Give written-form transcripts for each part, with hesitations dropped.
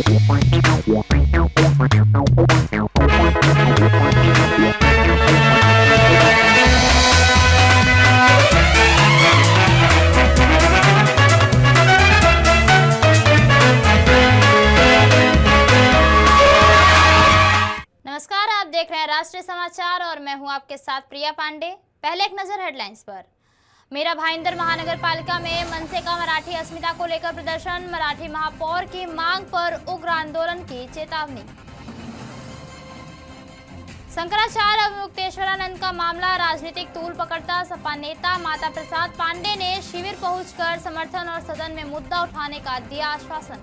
नमस्कार, आप देख रहे हैं राष्ट्रीय समाचार और मैं हूं आपके साथ प्रिया पांडे। पहले एक नजर हेडलाइंस पर। मीरा भाईंदर महानगर पालिका में मनसे का मराठी अस्मिता को लेकर प्रदर्शन, मराठी महापौर की मांग पर उग्र आंदोलन की चेतावनी। शंकराचार्य अवमुक्तेश्वरानंद का मामला राजनीतिक तूल पकड़ता, सपा नेता माता प्रसाद पांडे ने शिविर पहुंचकर समर्थन और सदन में मुद्दा उठाने का दिया आश्वासन।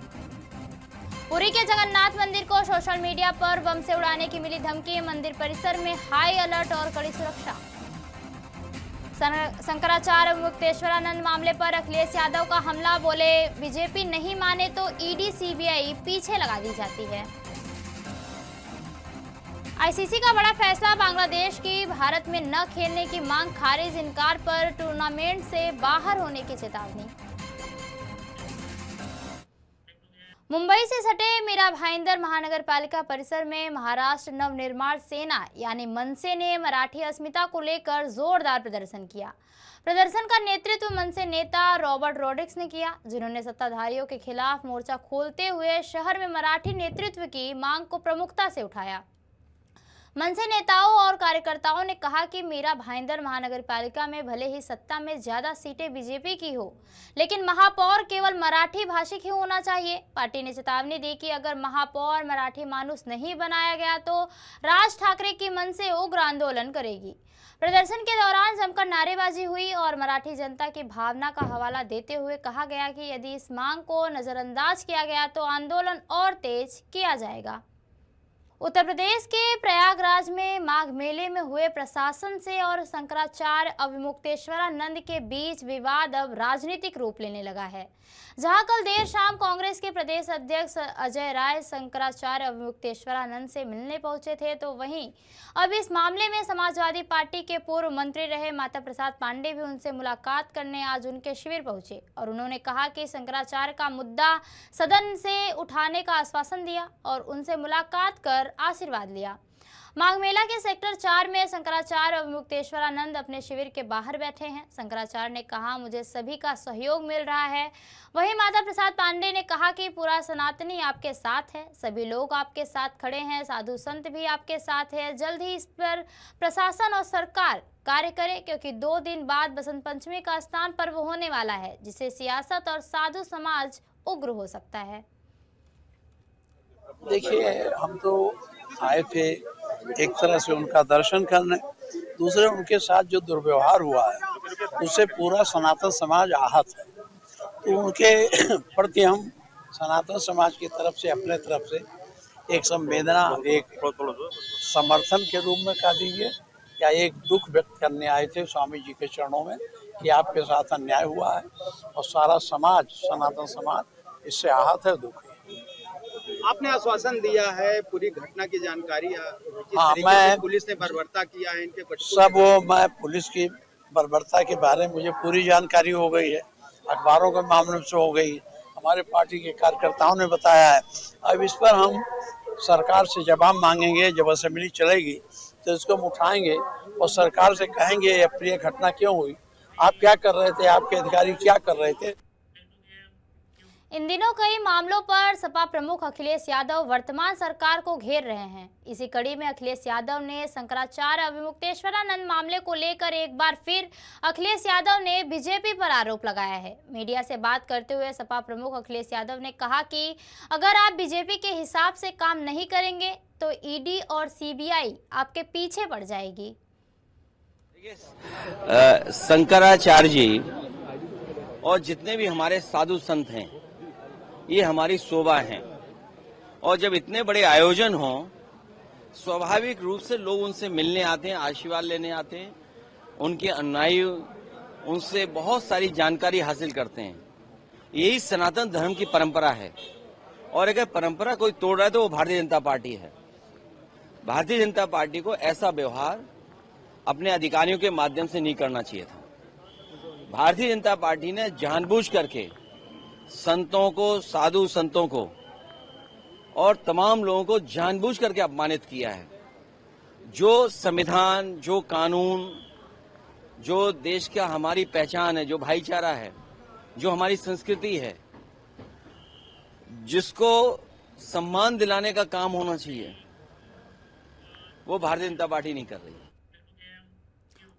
पुरी के जगन्नाथ मंदिर को सोशल मीडिया पर बम से उड़ाने की मिली धमकी, मंदिर परिसर में हाई अलर्ट और कड़ी सुरक्षा। शंकराचार्य अवमुक्तेश्वरानंद मामले पर अखिलेश यादव का हमला, बोले बीजेपी नहीं माने तो ईडी सीबीआई पीछे लगा दी जाती है। आईसीसी का बड़ा फैसला, बांग्लादेश की भारत में न खेलने की मांग खारिज, इनकार पर टूर्नामेंट से बाहर होने की चेतावनी। मुंबई से सटे मीरा भाईंदर महानगर पालिका परिसर में महाराष्ट्र नवनिर्माण सेना यानी मनसे ने मराठी अस्मिता को लेकर जोरदार प्रदर्शन किया। प्रदर्शन का नेतृत्व मनसे नेता रॉबर्ट रॉड्रिक्स ने किया, जिन्होंने सत्ताधारियों के खिलाफ मोर्चा खोलते हुए शहर में मराठी नेतृत्व की मांग को प्रमुखता से उठाया। मनसे नेताओं और कार्यकर्ताओं ने कहा कि मीरा भाईंदर महानगर पालिका में भले ही सत्ता में ज्यादा सीटें बीजेपी की हो, लेकिन महापौर केवल मराठी भाषिक ही होना चाहिए। पार्टी ने चेतावनी दी कि अगर महापौर मराठी मानुस नहीं बनाया गया तो राज ठाकरे की मनसे उग्र आंदोलन करेगी। प्रदर्शन के दौरान जमकर नारेबाजी हुई और मराठी जनता की भावना का हवाला देते हुए कहा गया कि यदि इस मांग को नजरअंदाज किया गया तो आंदोलन और तेज किया जाएगा। उत्तर प्रदेश के प्रयागराज में माघ मेले में हुए प्रशासन से और शंकराचार्य अवमुक्तेश्वरानंद के बीच विवाद अब राजनीतिक रूप लेने लगा है। जहां कल देर शाम कांग्रेस के प्रदेश अध्यक्ष अजय राय शंकराचार्य अवमुक्तेश्वरानंद से मिलने पहुंचे थे, तो वहीं अब इस मामले में समाजवादी पार्टी के पूर्व मंत्री रहे माता प्रसाद पांडे भी उनसे मुलाकात करने आज उनके शिविर पहुंचे और उन्होंने कहा कि शंकराचार्य का मुद्दा सदन से उठाने का आश्वासन दिया और उनसे मुलाकात कर आशीर्वाद लिया। माघ मेला के सेक्टर 4 में शंकराचार्य अवमुक्तेश्वरानंद अपने शिविर के बाहर बैठे हैं। शंकराचार्य ने कहा, मुझे सभी का सहयोग मिल रहा है। वहीं माता प्रसाद पांडे ने कहा कि पूरा सनातनी आपके साथ है, सभी लोग आपके साथ खड़े हैं, साधु संत भी आपके साथ है। जल्द ही इस पर प्रशासन और सरकार कार्य करे, क्योंकि 2 दिन बाद बसंत पंचमी का स्नान पर्व होने वाला है, जिसे सियासत और साधु समाज उग्र हो सकता है। देखिए, हम तो आए थे एक तरह से उनका दर्शन करने, दूसरे उनके साथ जो दुर्व्यवहार हुआ है उससे पूरा सनातन समाज आहत है। तो उनके प्रति हम सनातन समाज की तरफ से अपने तरफ से एक संवेदना, एक समर्थन के रूप में कह दीजिए या एक दुख व्यक्त करने आए थे स्वामी जी के चरणों में कि आपके साथ अन्याय हुआ है और सारा समाज, सनातन समाज इससे आहत है, दुखी। आपने आश्वासन दिया है पूरी घटना की जानकारी, हाँ, मैं पुलिस ने बर्बरता किया है इनके सब मैं पुलिस की बर्बरता के बारे में मुझे पूरी जानकारी हो गई है, अखबारों के मामले से हो गई, हमारे पार्टी के कार्यकर्ताओं ने बताया है। अब इस पर हम सरकार से जवाब मांगेंगे, जब असेंबली चलेगी तो इसको हम उठाएंगे और सरकार से कहेंगे ये अप्रिय घटना क्यों हुई, आप क्या कर रहे थे, आपके अधिकारी क्या कर रहे थे। इन दिनों कई मामलों पर सपा प्रमुख अखिलेश यादव वर्तमान सरकार को घेर रहे हैं। इसी कड़ी में अखिलेश यादव ने शंकराचार्य अवमुक्तेश्वरानंद मामले को लेकर एक बार फिर अखिलेश यादव ने बीजेपी पर आरोप लगाया है। मीडिया से बात करते हुए सपा प्रमुख अखिलेश यादव ने कहा कि अगर आप बीजेपी के हिसाब से काम नहीं करेंगे तो ईडी और सीबीआई आपके पीछे पड़ जाएगी। शंकराचार्य जी और जितने भी हमारे साधु संत हैं, ये हमारी शोभा है और जब इतने बड़े आयोजन हो, स्वाभाविक रूप से लोग उनसे मिलने आते हैं, आशीर्वाद लेने आते हैं, उनके अनुयायी उनसे बहुत सारी जानकारी हासिल करते हैं। यही सनातन धर्म की परंपरा है और अगर परंपरा कोई तोड़ रहा है तो वो भारतीय जनता पार्टी है। भारतीय जनता पार्टी को ऐसा व्यवहार अपने अधिकारियों के माध्यम से नहीं करना चाहिए था। भारतीय जनता पार्टी ने जानबूझ करके संतों को, साधु संतों को और तमाम लोगों को जानबूझ करके अपमानित किया है। जो संविधान, जो कानून, जो देश का हमारी पहचान है, जो भाईचारा है, जो हमारी संस्कृति है, जिसको सम्मान दिलाने का काम होना चाहिए, वो भारतीय जनता पार्टी नहीं कर रही।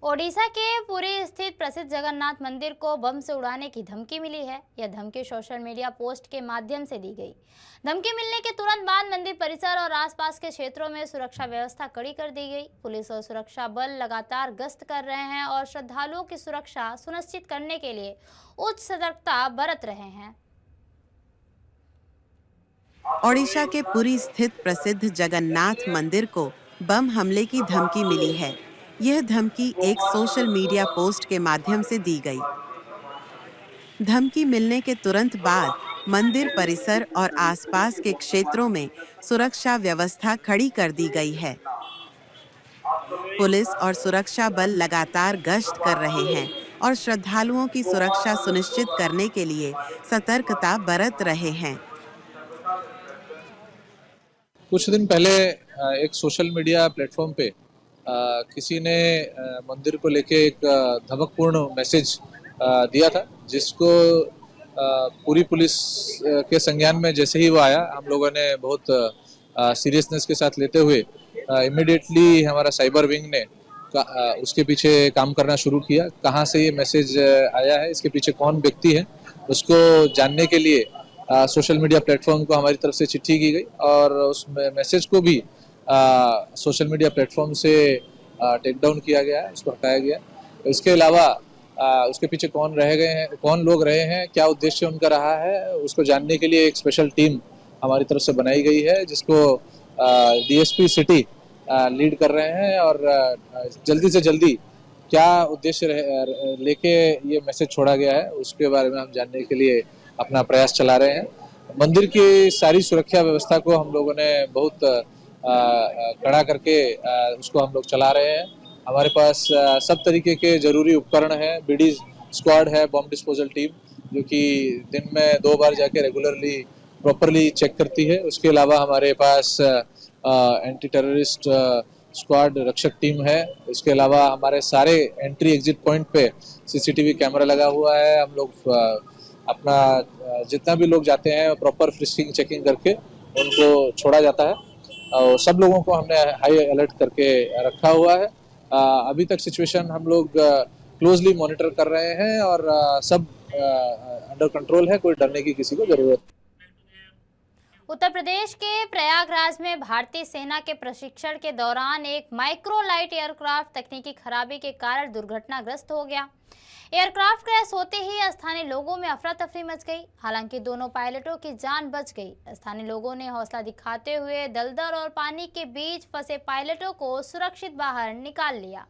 ओडिशा के पुरी स्थित प्रसिद्ध जगन्नाथ मंदिर को बम से उड़ाने की धमकी मिली है। यह धमकी सोशल मीडिया पोस्ट के माध्यम से दी गई। धमकी मिलने के तुरंत बाद मंदिर परिसर और आसपास के क्षेत्रों में सुरक्षा व्यवस्था कड़ी कर दी गई। पुलिस और सुरक्षा बल लगातार गश्त कर रहे हैं और श्रद्धालुओं की सुरक्षा सुनिश्चित करने के लिए उच्च सतर्कता बरत रहे हैं। ओडिशा के पुरी स्थित प्रसिद्ध जगन्नाथ मंदिर को बम हमले की धमकी मिली है। यह धमकी एक सोशल मीडिया पोस्ट के माध्यम से दी गई। धमकी मिलने के तुरंत बाद मंदिर परिसर और आसपास के क्षेत्रों में सुरक्षा व्यवस्था खड़ी कर दी गई है। पुलिस और सुरक्षा बल लगातार गश्त कर रहे हैं और श्रद्धालुओं की सुरक्षा सुनिश्चित करने के लिए सतर्कता बरत रहे हैं। कुछ दिन पहले एक सोशल मीडिया प्लेटफॉर्म पे किसी ने मंदिर को लेके एक धमकपूर्ण मैसेज दिया था, जिसको पूरी पुलिस के संज्ञान में जैसे ही वो आया, हम लोगों ने बहुत सीरियसनेस के साथ लेते हुए इमीडिएटली हमारा साइबर विंग ने उसके पीछे काम करना शुरू किया। कहाँ से ये मैसेज आया है, इसके पीछे कौन व्यक्ति है, उसको जानने के लिए सोशल मीडिया प्लेटफॉर्म को हमारी तरफ से चिट्ठी की गई और उस मैसेज को भी सोशल मीडिया प्लेटफॉर्म से टेक डाउन किया गया है, उसको हटाया गया। इसके अलावा उसके पीछे कौन रह गए हैं, कौन लोग रहे हैं, क्या उद्देश्य उनका रहा है, उसको जानने के लिए एक स्पेशल टीम हमारी तरफ से बनाई गई है, जिसको डीएसपी सिटी लीड कर रहे हैं। और जल्दी से जल्दी क्या उद्देश्य लेके ये मैसेज छोड़ा गया है, उसके बारे में हम जानने के लिए अपना प्रयास चला रहे हैं। मंदिर की सारी सुरक्षा व्यवस्था को हम लोगों ने बहुत कड़ा करके उसको हम लोग चला रहे हैं। हमारे पास सब तरीके के जरूरी उपकरण हैं। बीडी स्क्वाड है, बॉम्ब डिस्पोजल टीम, जो कि दिन में 2 बार जाके रेगुलरली प्रॉपरली चेक करती है। उसके अलावा हमारे पास एंटी टेररिस्ट स्क्वाड रक्षक टीम है। इसके अलावा हमारे सारे एंट्री एग्जिट पॉइंट पे सीसीटीवी कैमरा लगा हुआ है। हम लोग अपना जितना भी लोग जाते हैं प्रॉपर फ्रिस्किंग चेकिंग करके उनको छोड़ा जाता है। और सब लोगों को हमने हाई अलर्ट करके रखा हुआ है। अभी तक सिचुएशन हम लोग क्लोजली मॉनिटर कर रहे हैं और सब अंडर कंट्रोल है, कोई डरने की किसी को जरूरत। उत्तर प्रदेश के प्रयागराज में भारतीय सेना के प्रशिक्षण के दौरान एक माइक्रोलाइट एयरक्राफ्ट तकनीकी खराबी के कारण दुर्घटनाग्रस्त हो गया। एयरक्राफ्ट क्रैश होते ही स्थानीय लोगों में अफरा तफरी मच गई। हालांकि दोनों पायलटों की जान बच गई। स्थानीय लोगों ने हौसला दिखाते हुए दलदल और पानी के बीच फंसे पायलटों को सुरक्षित बाहर निकाल लिया।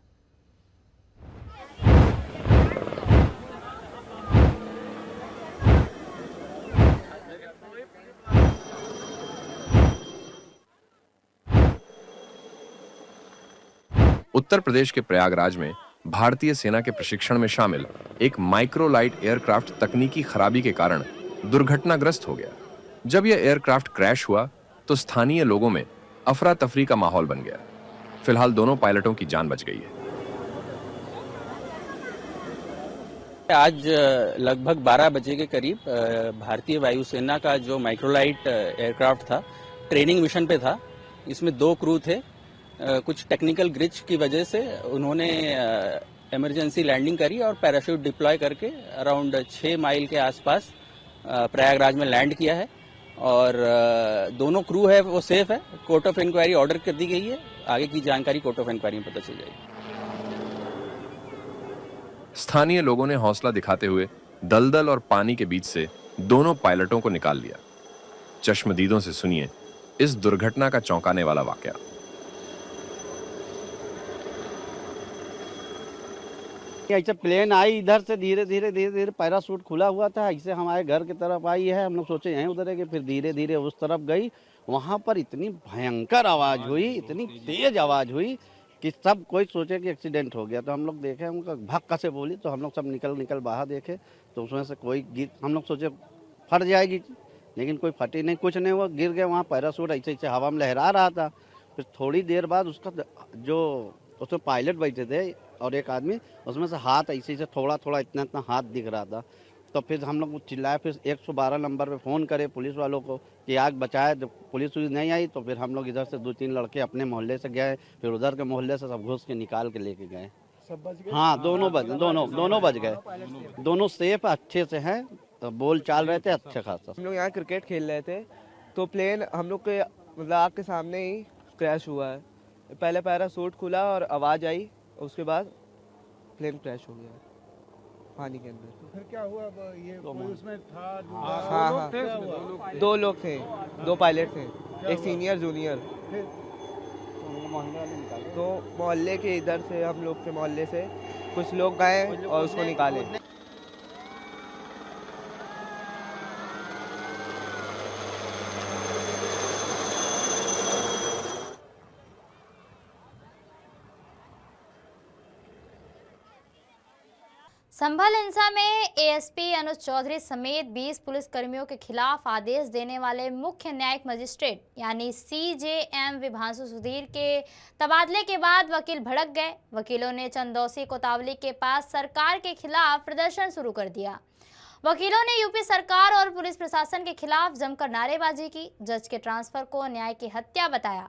उत्तर प्रदेश के प्रयागराज में भारतीय सेना के प्रशिक्षण में शामिल एक माइक्रोलाइट एयरक्राफ्ट तकनीकी खराबी के कारण दुर्घटनाग्रस्त हो गया। जब यह एयरक्राफ्ट क्रैश हुआ तो स्थानीय लोगों में अफरा तफरी का माहौल बन गया। फिलहाल दोनों पायलटों की जान बच गई है। आज लगभग 12 बजे के करीब भारतीय वायुसेना का जो माइक्रोलाइट एयरक्राफ्ट था, ट्रेनिंग मिशन पे था। इसमें 2 क्रू थे। कुछ टेक्निकल ग्लिच की वजह से उन्होंने इमरजेंसी लैंडिंग करी और पैराशूट डिप्लॉय करके अराउंड 6 माइल के आसपास प्रयागराज में लैंड किया है। और दोनों क्रू है वो सेफ है। कोर्ट ऑफ इंक्वायरी ऑर्डर कर दी गई है। आगे की जानकारी कोर्ट ऑफ इंक्वायरी में पता चल जाएगी। स्थानीय लोगों ने हौसला दिखाते हुए दलदल और पानी के बीच से दोनों पायलटों को निकाल लिया। चश्मदीदों से सुनिए इस दुर्घटना का चौंकाने वाला वाकया। ऐसे प्लेन आई इधर से धीरे धीरे पैराशूट खुला हुआ था, ऐसे हमारे घर की तरफ आई है। हम लोग सोचे यहीं उतरेंगे, फिर धीरे धीरे उस तरफ गई। वहाँ पर इतनी भयंकर आवाज़ हुई, इतनी तेज आवाज़ हुई कि सब कोई सोचे कि एक्सीडेंट हो गया। तो हम लोग देखे, उनका भक्का से बोली, तो हम लोग सब निकल बाहर देखे तो उसमें से कोई हम लोग सोचे फट जाएगी। लेकिन कोई फटी नहीं, कुछ नहीं हुआ, गिर गए वहाँ। पैराशूट ऐसे ऐसे हवा में लहरा रहा था। फिर थोड़ी देर बाद उसका जो उसमें पायलट बैठे थे और एक आदमी, उसमें से हाथ ऐसे ऐसे थोड़ा थोड़ा इतना इतना हाथ दिख रहा था। तो फिर हम लोग चिल्लाए, फिर 112 नंबर पे फ़ोन करे पुलिस वालों को कि आग बचाए। जब पुलिस नहीं आई तो फिर हम लोग इधर से 2-3 लड़के अपने मोहल्ले से गए, फिर उधर के मोहल्ले से सब घुस के निकाल के लेके गए। हाँ, दोनों बच गए। दोनों सेफ अच्छे से हैं, तो बोल चाल रहे थे अच्छे खासा। हम लोग यहाँ क्रिकेट खेल रहे थे तो प्लेन हम लोग के मतलब आग के सामने ही क्रैश हुआ है। पहले पैराशूट खुला और आवाज़ आई, उसके बाद प्लेन क्रैश हो गया पानी के अंदर। फिर क्या हुआ? ये कोई उसमें था? हाँ, 2 लोग थे, 2 पायलट थे, एक सीनियर जूनियर। तो मोहल्ले के इधर से, हम लोग के मोहल्ले से कुछ लोग गए और उसको निकाले। संभल हिंसा में एएसपी अनुज चौधरी समेत 20 पुलिसकर्मियों के खिलाफ आदेश देने वाले मुख्य न्यायिक मजिस्ट्रेट यानी सीजेएम विभांशु सुधीर के तबादले के बाद वकील भड़क गए। वकीलों ने चंदौसी कोतावली के पास सरकार के खिलाफ प्रदर्शन शुरू कर दिया। वकीलों ने यूपी सरकार और पुलिस प्रशासन के खिलाफ जमकर नारेबाजी की। जज के ट्रांसफर को न्याय की हत्या बताया।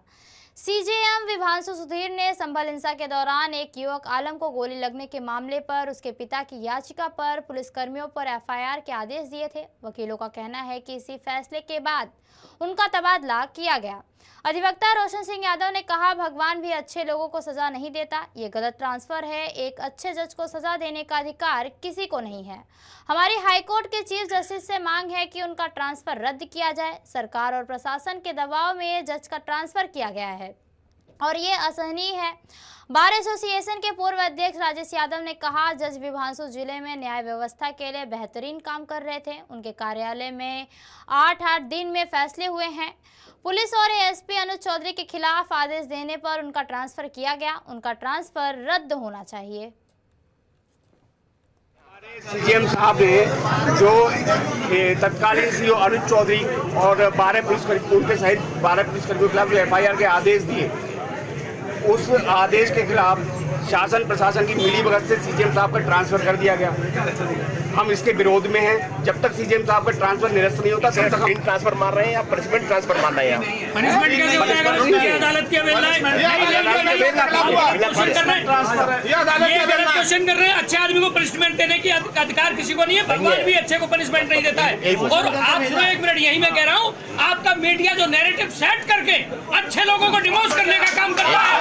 सीजेएम विभांशु सुधीर ने संभल हिंसा के दौरान एक युवक आलम को गोली लगने के मामले पर उसके पिता की याचिका पर पुलिसकर्मियों पर एफआईआर के आदेश दिए थे। वकीलों का कहना है कि इसी फैसले के बाद उनका तबादला किया गया। अधिवक्ता रोशन सिंह यादव ने कहा, भगवान भी अच्छे लोगों को सजा नहीं देता, ये गलत ट्रांसफर है। एक अच्छे जज को सजा देने का अधिकार किसी को नहीं है। हमारी हाईकोर्ट के चीफ जस्टिस से मांग है कि उनका ट्रांसफर रद्द किया जाए। सरकार और प्रशासन के दबाव में जज का ट्रांसफर किया गया है और ये असहनीय है। बार एसोसिएशन के पूर्व अध्यक्ष राजेश यादव ने कहा, जज विभांशु जिले में न्याय व्यवस्था के लिए बेहतरीन काम कर रहे थे। उनके कार्यालय में 8 दिन में फैसले हुए हैं। पुलिस और एएसपी अनुज चौधरी के खिलाफ आदेश देने पर उनका ट्रांसफर किया गया। उनका ट्रांसफर रद्द होना चाहिए। सीएम साहब ने जो तत्कालीन सीओ अनुज चौधरी और 12 पुलिसकर्मी उनके सहित 12 पुलिसकर्मियों के खिलाफ एफआईआर के आदेश दिए, उस आदेश के खिलाफ शासन प्रशासन की मिलीभगत से सीएम साहब का ट्रांसफर कर दिया गया। हम इसके विरोध में हैं। जब तक सीएम साहब का ट्रांसफर निरस्त नहीं होता तब तक हम ट्रांसफर मान रहे हैं या पनिशमेंट ट्रांसफर मान रहे हैं। क्वेश्चन कर रहे हैं, अच्छे आदमी को पनिशमेंट देने की अधिकार किसी को नहीं है। भगवान भी अच्छे को पनिशमेंट नहीं देता है। और आप सुनो, 1 मिनट, यही मैं कह रहा हूँ, आपका मीडिया जो नैरेटिव सेट करके अच्छे लोगों को डिमोश करने का काम करता है,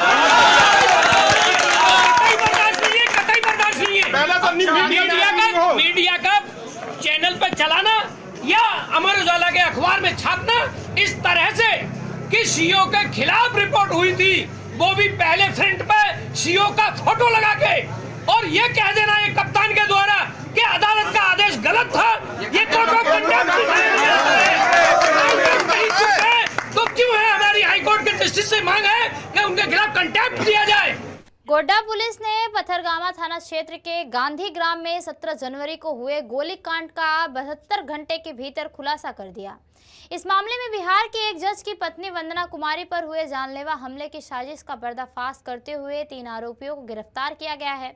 कतई बर्दाश्त नहीं है। मीडिया का चैनल पर चलाना या अमर उजाला के अखबार में छापना इस तरह से कि सीओ के खिलाफ रिपोर्ट हुई थी, वो भी पहले फ्रंट पे सीओ का फोटो लगा के, और ये कह देना ये कप्तान के द्वारा कि अदालत का आदेश गलत था, ये कोर्ट ऑफ कंटेम्प्ट तो क्यों है? हमारी हाईकोर्ट के जस्टिस से मांग है कि उनके खिलाफ कंटेम्प्ट दिया जाए। गोड्डा पुलिस ने पथरगामा थाना क्षेत्र के गांधी ग्राम में 17 जनवरी को हुए गोलीकांड का 72 घंटे के भीतर खुलासा कर दिया। इस मामले में बिहार के एक जज की पत्नी वंदना कुमारी पर हुए जानलेवा हमले की साजिश का पर्दाफाश करते हुए 3 आरोपियों को गिरफ्तार किया गया है।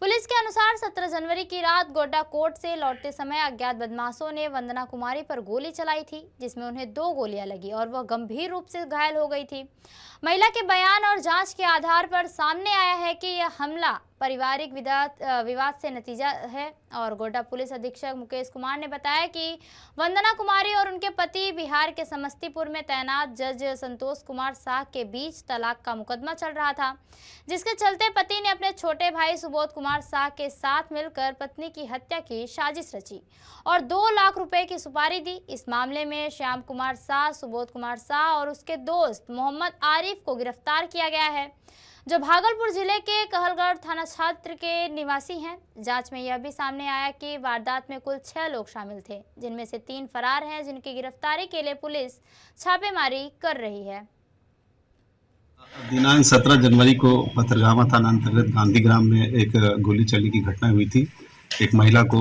पुलिस के अनुसार 17 जनवरी की रात गोड्डा कोर्ट से लौटते समय अज्ञात बदमाशों ने वंदना कुमारी पर गोली चलाई थी, जिसमें उन्हें 2 गोलियां लगी और वह गंभीर रूप से घायल हो गई थी। महिला के बयान और जांच के आधार पर सामने आया है कि यह हमला पारिवारिक विवाद से नतीजा है। और गोड्डा पुलिस अधीक्षक मुकेश कुमार ने बताया कि वंदना कुमारी और उनके पति बिहार के समस्तीपुर में तैनात जज संतोष कुमार शाह के बीच तलाक का मुकदमा चल रहा था, जिसके चलते पति ने अपने छोटे भाई सुबोध कुमार शाह के साथ मिलकर पत्नी की हत्या की साजिश रची और 2 लाख रुपए की सुपारी दी। इस मामले में श्याम कुमार शाह, सुबोध कुमार शाह और उसके दोस्त मोहम्मद आरिफ को गिरफ्तार किया गया है, जो भागलपुर जिले के कहलगढ़ थाना क्षेत्र के निवासी हैं। जांच में यह भी सामने आया कि वारदात में कुल 6 लोग शामिल थे, जिनमें से 3 फरार हैं, जिनकी गिरफ्तारी के लिए पुलिस छापेमारी कर रही है। दिनांक 17 जनवरी को पथरगामा थाना अंतर्गत गांधी ग्राम में एक गोली चलने की घटना हुई थी, एक महिला को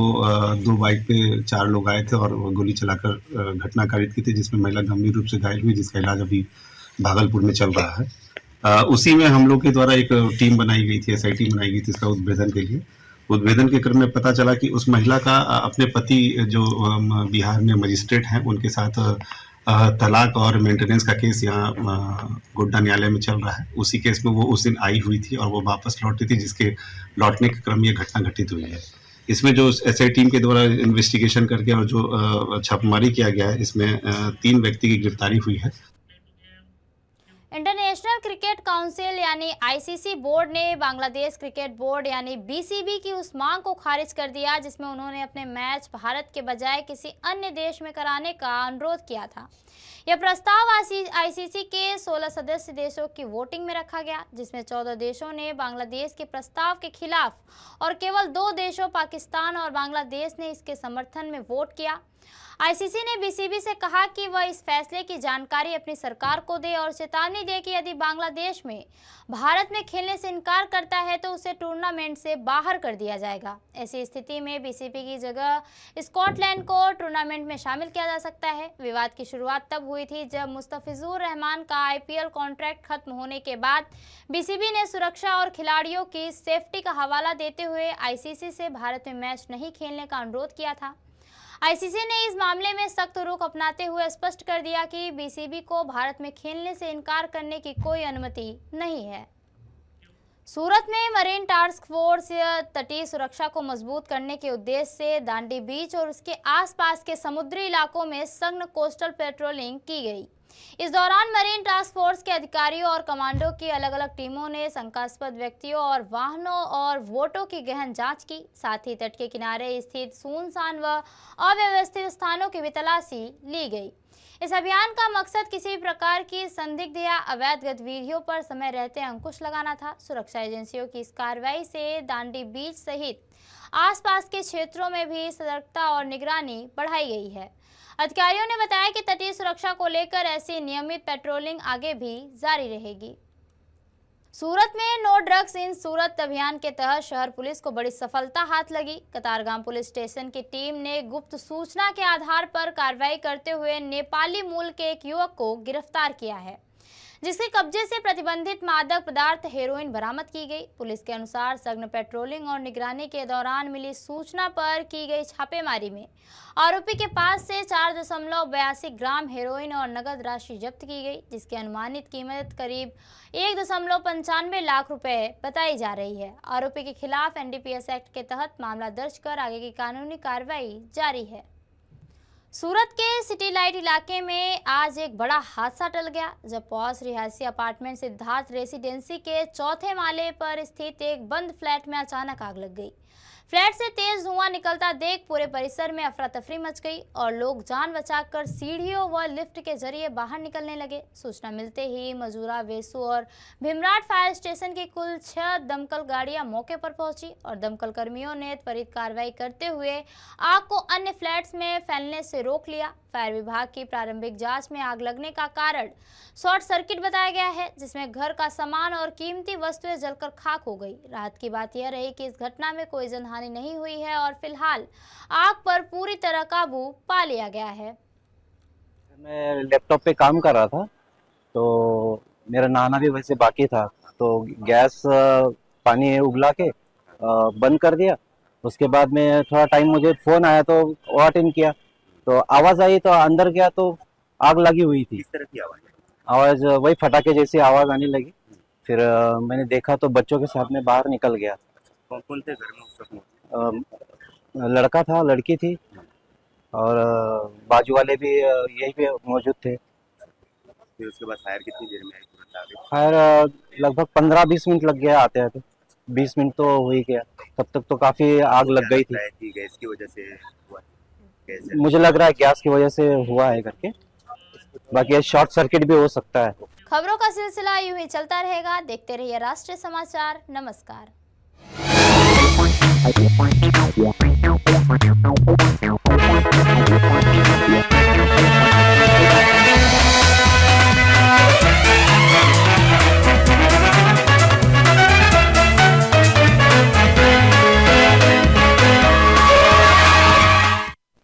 2 बाइक पे 4 लोग आए थे और वो गोली चलाकर घटना कारित की थी, जिसमें महिला गंभीर रूप से घायल हुई, जिसका इलाज अभी भागलपुर में चल रहा है। उसी में हम लोग के द्वारा एक टीम बनाई गई थी, SIT बनाई गई थी इसका उद्भेदन के लिए। उद्भेदन के क्रम में पता चला कि उस महिला का अपने पति जो बिहार में मजिस्ट्रेट हैं उनके साथ तलाक और मेंटेनेंस का केस यहाँ गोड्डा न्यायालय में चल रहा है। उसी केस में वो उस दिन आई हुई थी और वो वापस लौटी थी, जिसके लौटने के क्रम में ये घटना घटित हुई है। इसमें जो SI टीम के द्वारा इन्वेस्टिगेशन करके और जो छापेमारी किया गया है, इसमें 3 व्यक्ति की गिरफ्तारी हुई है। इंटरनेशनल क्रिकेट काउंसिल यानी ICC बोर्ड ने बांग्लादेश क्रिकेट बोर्ड यानी BCB की उस मांग को खारिज कर दिया जिसमें उन्होंने अपने मैच भारत के बजाय किसी अन्य देश में कराने का अनुरोध किया था। यह प्रस्ताव ICC के 16 सदस्य देशों की वोटिंग में रखा गया, जिसमें 14 देशों ने बांग्लादेश के प्रस्ताव के खिलाफ और केवल 2 देशों पाकिस्तान और बांग्लादेश ने इसके समर्थन में वोट किया। ICC ने BCB से कहा कि वह इस फैसले की जानकारी अपनी सरकार को दे और चेतावनी दे कि यदि बांग्लादेश में भारत में खेलने से इनकार करता है तो उसे टूर्नामेंट से बाहर कर दिया जाएगा। ऐसी स्थिति में BCB की जगह स्कॉटलैंड को टूर्नामेंट में शामिल किया जा सकता है। विवाद की शुरुआत तब हुई थी जब मुस्तफिजुर रहमान का IPL कॉन्ट्रैक्ट खत्म होने के बाद BCB ने सुरक्षा और खिलाड़ियों की सेफ्टी का हवाला देते हुए ICC से भारत में मैच नहीं खेलने का अनुरोध किया था। ICC ने इस मामले में सख्त रुख अपनाते हुए स्पष्ट कर दिया कि BCB को भारत में खेलने से इनकार करने की कोई अनुमति नहीं है। सूरत में मरीन टास्क फोर्स तटीय सुरक्षा को मजबूत करने के उद्देश्य से दांडी बीच और उसके आसपास के समुद्री इलाकों में सघन कोस्टल पेट्रोलिंग की गई। इस दौरान मरीन टास्क फोर्स के अधिकारियों और कमांडो की अलग अलग टीमों ने शंकास्पद व्यक्तियों और वाहनों और वोटों की गहन जांच की। साथ ही तट के किनारे स्थित सुनसान व अव्यवस्थित स्थानों की भी तलाशी ली गई। इस अभियान का मकसद किसी भी प्रकार की संदिग्ध या अवैध गतिविधियों पर समय रहते अंकुश लगाना था। सुरक्षा एजेंसियों की इस कार्रवाई से दांडी बीच सहित आसपास के क्षेत्रों में भी सतर्कता और निगरानी बढ़ाई गई है। अधिकारियों ने बताया कि तटीय सुरक्षा को लेकर ऐसी नियमित पेट्रोलिंग आगे भी जारी रहेगी। सूरत में नो ड्रग्स इन सूरत अभियान के तहत शहर पुलिस को बड़ी सफलता हाथ लगी। कतारगाम पुलिस स्टेशन की टीम ने गुप्त सूचना के आधार पर कार्रवाई करते हुए नेपाली मूल के एक युवक को गिरफ्तार किया है, जिसके कब्जे से प्रतिबंधित मादक पदार्थ हेरोइन बरामद की गई। पुलिस के अनुसार सघन पेट्रोलिंग और निगरानी के दौरान मिली सूचना पर की गई छापेमारी में आरोपी के पास से 4.82 ग्राम हेरोइन और नगद राशि जब्त की गई, जिसकी अनुमानित कीमत करीब 1.95 लाख रुपए बताई जा रही है। आरोपी के खिलाफ NDPS एक्ट के तहत मामला दर्ज कर आगे की कानूनी कार्रवाई जारी है। सूरत के सिटी लाइट इलाके में आज एक बड़ा हादसा टल गया, जब पॉश रिहायशी अपार्टमेंट सिद्धार्थ रेसिडेंसी के 4थे माले पर स्थित एक बंद फ्लैट में अचानक आग लग गई। फ्लैट से तेज धुआं निकलता देख पूरे परिसर में अफरा तफरी मच गई और लोग जान बचाकर सीढ़ियों व लिफ्ट के जरिए बाहर निकलने लगे। सूचना मिलते ही मजूरा, वेसु और भीमराट फायर स्टेशन की कुल 6 दमकल गाड़ियां मौके पर पहुंची और दमकल कर्मियों ने त्वरित कार्रवाई करते हुए आग को अन्य फ्लैट्स में फैलने से रोक लिया। फायर विभाग की प्रारंभिक जांच में आग लगने का कारण शॉर्ट सर्किट बताया गया है, जिसमें घर का सामान और कीमती वस्तुएं जलकर खाक हो गई। राहत की बात यह रही कि इस घटना में कोई जनहानि नहीं हुई है और फिलहाल आग पर पूरी तरह काबू पा लिया गया है। मैं लैपटॉप पे काम कर रहा था तो मेरा नहाना भी वैसे बाकी था, तो गैस पानी उबला के बंद कर दिया। उसके बाद में थोड़ा टाइम मुझे फोन आया तो अटेंड किया, तो आवाज आई तो अंदर गया तो आग लगी हुई थी। किस तरह की आवाज? आवाज वही फटाके जैसी आवाज आने लगी। फिर मैंने देखा तो बच्चों के साथ में बाहर निकल गया। कौन कौन थे घर में उस वक्त? लड़का था, लड़की थी और बाजू वाले भी यही पे मौजूद थे। फिर उसके बाद फायर कितनी देर में आई? तुरंत आ गई? फायर लगभग 15-20 मिनट लग गया आते आते। 20 मिनट तो हो ही गया, तब तक तो काफी आग लग गई थी। गैस की वजह से हुआ? मुझे लग रहा है गैस की वजह से हुआ है करके, बाकी शॉर्ट सर्किट भी हो सकता है। खबरों का सिलसिला यूं ही चलता रहेगा। देखते रहिए राष्ट्रीय समाचार। नमस्कार।